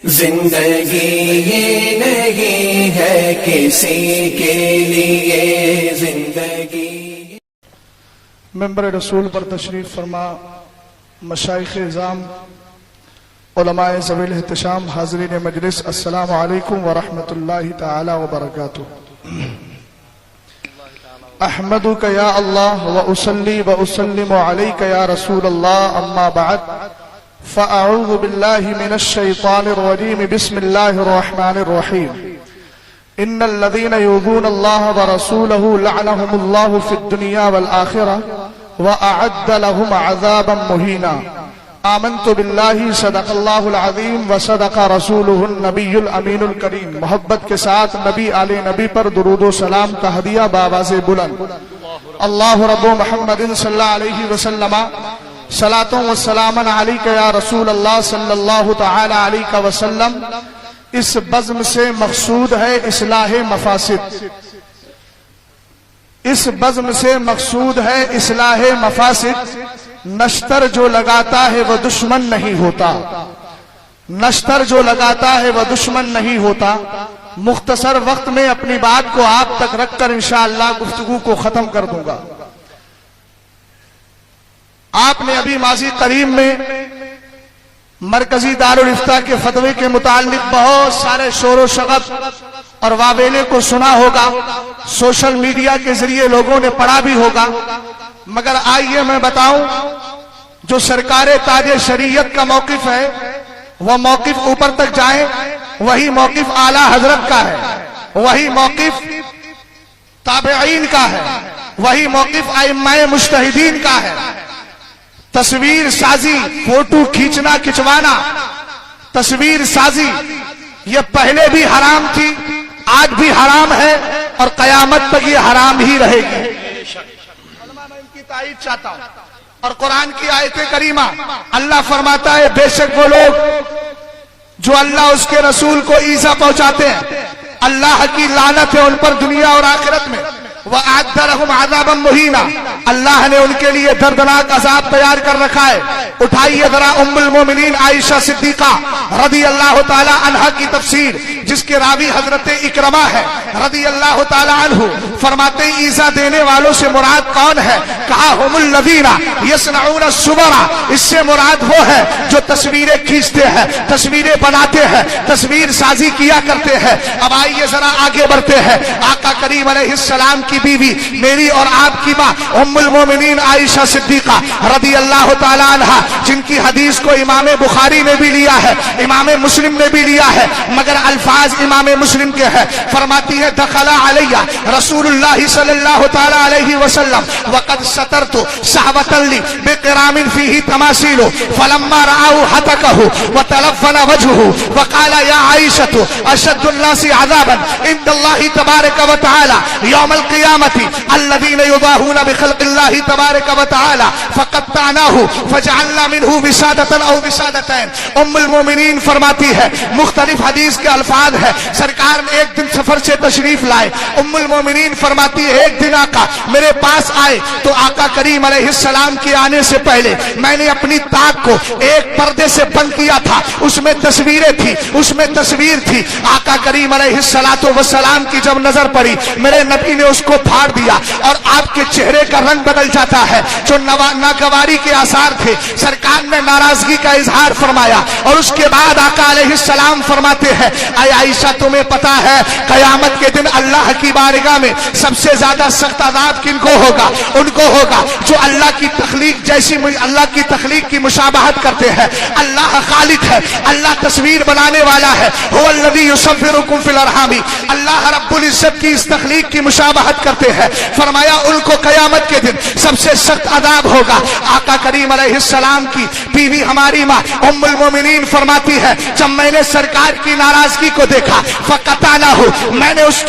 زندگی یہ نہیں ہے کسی کے لیے زندگی۔ ممبر رسول پر تشریف فرما مشائخ اعظام، علماء ذوی الاحتشام، حاضرین مجلس، السلام علیکم ورحمۃ اللہ تعالی وبرکاتہ۔ احمدک یا اللہ واصلی واسلم علیک یا رسول اللہ، اما بعد فاعوذ باللہ من الشیطان الرجیم، بسم اللہ الرحمن الرحیم۔ ان الذین یؤذون اللہ ورسولہ لعنہم اللہ فی الدنیا والآخرہ وأعد لهم عذابا مہینا۔ آمنت باللہ صدق اللہ العظیم وصدق رسولہ النبی الامین الکریم۔ محبت کے ساتھ نبی آل نبی پر درود و سلام کا ہدیہ بآواز بلند۔ اللہ رب محمد صلی اللہ علیہ وسلم، صلاۃ و سلام علیک یا رسول اللہ صلی اللہ تعالی علیہ وسلم۔ اس بزم سے مقصود ہے اصلاح مفاسد، اس بزم سے مقصود ہے اصلاح مفاسد۔ نشتر جو لگاتا ہے وہ دشمن نہیں ہوتا، نشتر جو لگاتا ہے وہ دشمن نہیں ہوتا۔ مختصر وقت میں اپنی بات کو آپ تک رکھ کر انشاءاللہ گفتگو کو ختم کر دوں گا۔ آپ نے ابھی ماضی قریب میں مرکزی دارالافتاء کے فتوے کے متعلق بہت سارے شور و شغب اور واویلے کو سنا ہوگا، سوشل میڈیا کے ذریعے لوگوں نے پڑھا بھی ہوگا، مگر آئیے میں بتاؤں جو سرکار تاج شریعت کا موقف ہے وہ موقف اوپر تک جائیں، وہی موقف اعلیٰ حضرت کا ہے، وہی موقف تابعین کا ہے، وہی موقف ائمہ مجتہدین کا ہے۔ تصویر سازی، فوٹو کھینچنا کھچوانا، تصویر سازی یہ پہلے بھی حرام تھی، آج بھی حرام ہے اور قیامت تک یہ حرام ہی رہے گی۔ میں ان کی تائید چاہتا ہوں، اور قرآن کی آیت کریمہ اللہ فرماتا ہے بے شک وہ لوگ جو اللہ اس کے رسول کو ایذا پہنچاتے ہیں، اللہ کی لعنت ہے ان پر دنیا اور آخرت میں۔ وَأَعَدَّ لَهُمْ عَذَابًا مُهِينًا، اللہ نے ان کے لیے دردناک عذاب تیار کر رکھا ہے۔ اٹھائیے ذرا ام المومنین عائشہ صدیقہ رضی اللہ تعالی عنہا کی تفسیر، جس کے راوی حضرت اکرمہ ہے رضی اللہ تعالی عنہ، فرماتے ہیں ایذا دینے والوں سے مراد کون ہے؟ کہا ہم الذین یصنعون الصور، اس سے مراد وہ ہے جو تصویریں کھینچتے ہیں، تصویریں بناتے ہیں، تصویر سازی کیا کرتے ہیں۔ اب آئیے ذرا آگے بڑھتے ہیں۔ آقا کریم علیہ السلام کی بیوی، میری اور آپ کی ماں ام المومنین عائشہ صدیقہ رضی اللہ تعالی عنہا، جن کی حدیث کو امام بخاری نے بھی لیا ہے، امام مسلم نے بھی لیا ہے، مگر الفاظ امام مسلم کے ہیں۔ فرماتی ہے دخل علیہ رسول اللہ صلی اللہ تعالی علیہ وسلم وقد سترت صحبۃ لی بقرام فیہ تماثیل فلما رآہ ہتکہ وتلفن وجہہ وقال یا عائشۃ اشد الناس عذابا عند اللہ تبارک وتعالی یوم القیامۃ الذین یضاہون بخلق اللہ تبارک وتعالی فقطعناہ فجعلنا منہ وسادۃ او وسادتین۔ ام المومنین فرماتی ہے مختلف حدیث کے الفاظ ہے، سرکار نے ایک دن سفر سے تشریف لائے، ام المومنین فرماتی ہے ایک دن آقا میرے پاس آئے تو آقا کریم علیہ السلام کے آنے سے پہلے میں نے اپنی طاق کو ایک پردے سے بند کیا تھا، اس میں تصویریں تھی، اس میں تصویر تھی۔ آقا کریم علیہ السلام کی جب نظر پڑی میرے نبی نے اس کو پھاڑ دیا اور آپ کے چہرے کا رنگ بدل جاتا ہے، جو ناگواری کے آثار تھے۔ سرکار نے ناراضگی کا اظہار فرمایا اور اس کے بعد آقا علیہ السلام فرماتے ہیں اے عائشہ تمہیں پتا ہے قیامت کے دن اللہ کی بارگاہ میں سب سے زیادہ سخت عذاب کن کو ہوگا؟ ان کو ہوگا جو اللہ کی تخلیق جیسی اللہ کی تخلیق کی مشابہت کرتے ہیں۔ اللہ خالق ہے، اللہ تصویر بنانے والا ہے، هو الذی یصورکم فی الارحام، اللہ رب العزت کی اس تخلیق کی مشابہت کرتے ہیں۔ فرمایا ان کو قیامت کے دن سب سے سخت عذاب ہوگا۔ آقا کریم علیہ السلام کی بیوی ہماری ماں ام المومنین فرماتی ہے جب میں نے سرکار کی ناراضگی کو دیکھا فقطعناہ، میں نے اس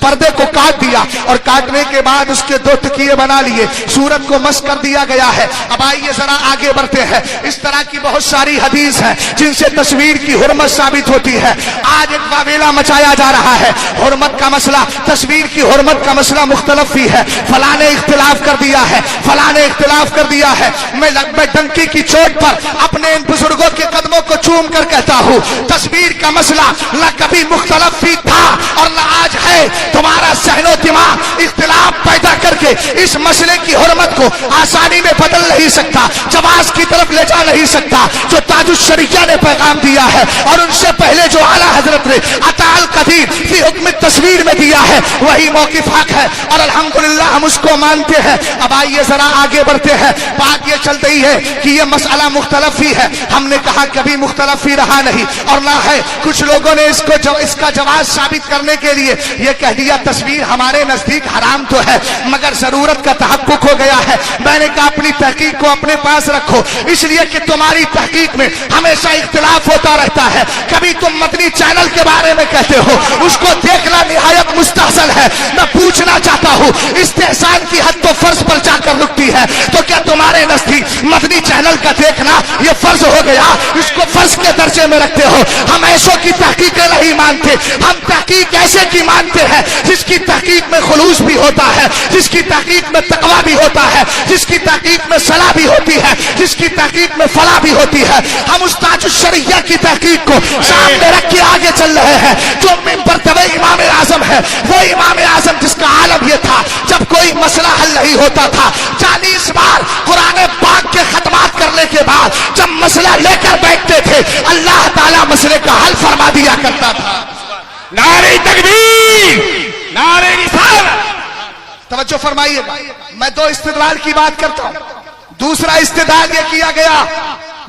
پردے کو کاٹ دیا اور کاٹنے کے بعد اس کے دو تکیے بنا لیے، صورت کو مس کر دیا گیا ہے۔ اب آئیے ذرا آگے بڑھتے ہیں۔ اس طرح کی بہت ساری حدیث ہیں جن سے تصویر کی حرمت ثابت ہوتی ہے۔ آج ایک واویلا مچایا جا رہا ہے، حرمت کا مسئلہ، تصویر کی حرمت کا مسئلہ مختلف بھی ہے، فلاں نے اختلاف کر دیا ہے، فلاں نے اختلاف کر دیا ہے۔ میں ڈنکی کی چوٹ پر اپنے ان بزرگوں کے قدموں کو چوم کر کہتا ہوں، تصویر کا مسئلہ نہ کبھی مختلف بھی تھا اور نہ آج ہے۔ تمہارا ذہن و دماغ اختلاف پیدا کر کے اس مسئلے کی حرمت کو آسانی میں بدل نہیں سکتا، جواز کی طرف لے جا نہیں سکتا۔ جو تاج الشریعہ نے پیغام دیا ہے اور ان سے پہلے جو اعلیٰ حضرت نے عطا القدیر فی حکم تصویر میں دیا ہے وہی موقف حق ہے اور الحمدللہ ہم اس کو مانتے ہیں۔ اب آئیے ذرا آگے بڑھتے ہیں۔ بات یہ چل رہی ہے کہ یہ مسئلہ مختلف ہی ہے، ہم نے کہا کبھی مختلف ہی رہا نہیں اور نہ ہے۔ کچھ لوگوں نے اس کا جواز ثابت کرنے کے لیے یہ کہہ دیا تصویر ہمارے نزدیک حرام تو ہے مگر ضرورت کا تحقق ہو گیا ہے۔ میں نے کہا اپنی تحقیق کو اپنے پاس رکھو، اس لیے کہ تمہاری تحقیق میں ہمیشہ اختلاف ہوتا رہتا ہے۔ کبھی تم مدنی چینل کے بارے میں کہتے ہو، اس کو دیکھنا نہایت مستحسن ہے۔ میں پوچھنا چاہتا ہوں استحسان کی حد تو فرض پر جا کر رکتی ہے، تو کیا تمہارے نزدیک مدنی چینل کا دیکھنا یہ فرض ہو گیا؟ اس کو فرض کے درجے میں رکھتے ہو۔ ہم ایسوں کی تحقیقیں نہیں مانتے، ہم تحقیق ایسے کی مانتے ہیں جس کی تحقیق میں خلوص بھی ہوتا ہے، جس کی تحقیق میں تقویٰ بھی ہوتا ہے، جس کی تحقیق میں صلاح بھی ہوتی ہے، جس کی تحقیق میں فلاح بھی ہوتی ہے۔ ہم استاد الشریعہ کی تحقیق کو سامنے رکھ کے آگے چل رہے ہیں۔ جو مرتبہ امام اعظم ہے وہ امام اعظم جس کا عالم یہ تھا جب کوئی مسئلہ حل نہیں ہوتا تھا 40 بار قرآن پاک کے ختمات کرنے کے بعد جب مسئلہ لے کر بیٹھتے تھے اللہ تعالیٰ مسئلے کا حل فرما دیا کرتا تھا۔ نعرہ تکبیر، نعرہ رسالت۔ توجہ فرمائیے، میں دو استدلال کی بات کرتا ہوں۔ دوسرا استدلال یہ کیا گیا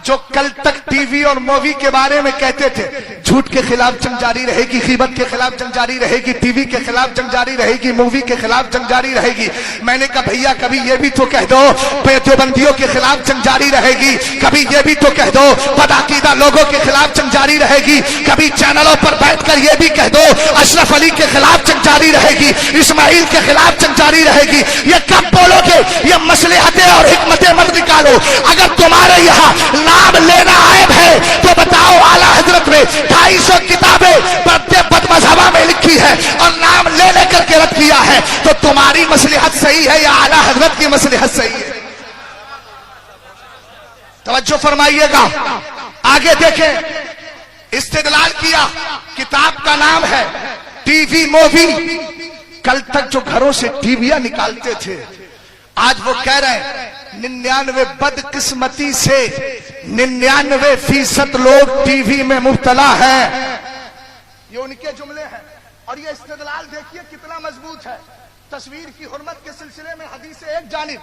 جو کل تک ٹی وی اور مووی کے بارے میں کہتے تھے جھوٹ کے خلاف جنگ جاری رہے گی، غیبت کے خلاف جنگ جاری رہے گی، ٹی وی کے خلاف جنگ جاری رہے گی، مووی کے خلاف جنگ جاری رہے گی۔ میں نے کہا بھیا کبھی یہ بھی تو کہہ دو دیوبندیوں کے خلاف جنگ جاری رہے گی، کبھی یہ بھی تو کہہ دو بدعقیدہ لوگوں کے خلاف جنگ جاری رہے گی، کبھی چینلوں پر بیٹھ کر یہ بھی کہہ دو اشرف علی کے خلاف جنگ جاری رہے گی، اسماعیل کے خلاف جنگ جاری رہے گی۔ یہ کب بولو گے؟ یہ مصلحتیں اور حکمتیں مت نکالو۔ اگر تمہارے یہاں نام لینا عیب ہے تو بتاؤ اعلیٰ حضرت نے 250 کتابیں بد مذہبہ میں لکھی ہے اور نام لے لے کر کے رد کیا ہے، تو تمہاری مصلحت صحیح ہے یا اعلیٰ حضرت کی مصلحت صحیح ہے؟ توجہ فرمائیے گا، آگے دیکھیں۔ استدلال کیا، کتاب کا نام ہے ٹی وی مووی۔ کل تک جو گھروں سے ٹی ویاں نکالتے تھے آج وہ کہہ رہے ہیں 99 بدقسمتی سے 99% لوگ ٹی وی میں مبتلا ہیں۔ یہ ان کے جملے ہیں اور یہ استدلال دیکھیے کتنا مضبوط ہے۔ تصویر کی حرمت کے سلسلے میں حدیث ایک جانب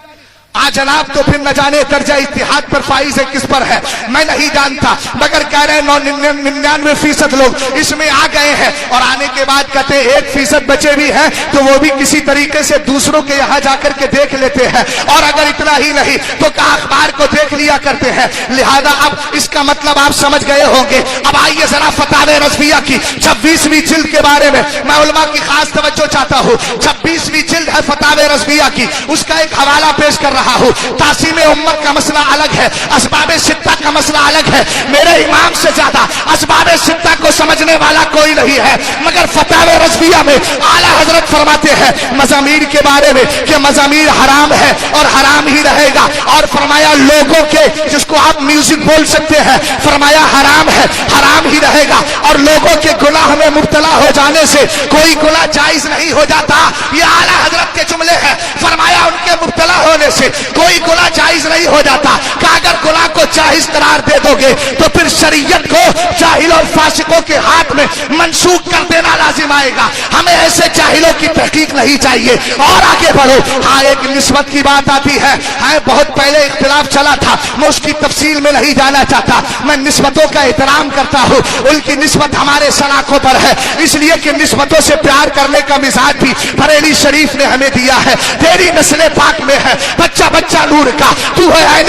جناب تو پھر نہ جانے درجہ اتحاد پر فائز ہے کس پر ہے میں نہیں جانتا، مگر کہہ رہے ہیں 99% لوگ اس میں آ گئے ہیں اور آنے کے بعد کہتے ہیں 1% بچے بھی ہیں تو وہ بھی کسی طریقے سے دوسروں کے یہاں جا کر کے دیکھ لیتے ہیں، اور اگر اتنا ہی نہیں تو کہا اخبار کو دیکھ لیا کرتے ہیں۔ لہذا اب اس کا مطلب آپ سمجھ گئے ہوں گے۔ اب آئیے ذرا فتاوی رضویہ کی 26ویں جلد کے بارے میں میں علماء کی خاص توجہ چاہتا ہوں۔ 26ویں جلد ہے فتاوی رضویہ کی، اس کا ایک حوالہ پیش کر رہا ہوں۔ تقسیم امت کا مسئلہ الگ ہے، اسباب ستہ کا مسئلہ الگ ہے۔ میرے امام سے زیادہ اسباب ستہ کو سمجھنے والا کوئی نہیں ہے، مگر فتاوی رضویہ میں اعلیٰ حضرت فرماتے ہیں مزامیر کے بارے میں کہ مزامیر حرام ہے اور حرام ہی رہے گا، اور فرمایا لوگوں کے جس کو آپ میوزک بول سکتے ہیں فرمایا حرام ہے، حرام ہی رہے گا، اور لوگوں کے گناہ میں مبتلا ہو جانے سے کوئی گناہ جائز نہیں ہو جاتا۔ یہ اعلیٰ حضرت کے جملے ہیں۔ فرمایا ان کے مبتلا ہونے سے کوئی گناہ جائز نہیں ہو جاتا کہ اگر گناہ کو جائز قرار دے دو گے تو پھر شریعت کو جاہل اور فاسقوں کے ہاتھ میں منسوخ کر دینا لازم آئے گا۔ ہمیں ایسے جاہلوں کی تحقیق نہیں چاہیے۔ اور آگے بڑھو۔ ہاں ایک نسبت کی بات آتی ہے، ہاں بہت پہلے اختلاف چلا تھا، میں اس کی تفصیل میں نہیں جانا چاہتا۔ میں نسبتوں کا احترام کرتا ہوں، ان کی نسبت ہمارے سلاخوں پر ہے، اس لیے کہ نسبتوں سے پیار کرنے کا مزاج بھی بریلی شریف نے ہمیں دیا ہے۔ تیری نسل پاک میں ہے بچہ بچہ نور کا، تو ہے عین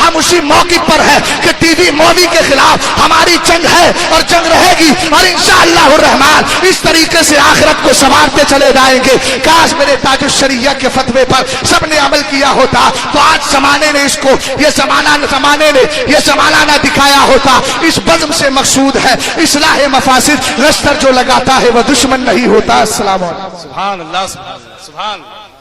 ہم اسی موقع پر ہیں کہ ٹی وی مودی کے خلاف ہماری جنگ ہے اور جنگ رہے گی, اور انشاءاللہ الرحمن اس طریقے سے آخرت کو سنوارتے چلے جائیں گے. کاش میرے تاج الشریعہ کے فتوے پر سب نے عمل کیا ہوتا تو آج زمانے نے اس کو یہ زمانہ نہ دکھایا ہوتا. اس بزم سے مقصود ہے اصلاح مفاسد. رشتر جو لگاتا ہے وہ دشمن نہیں ہوتا. السلام علیکم. سبحان اللہ, سبحان اللہ, سبحان اللہ.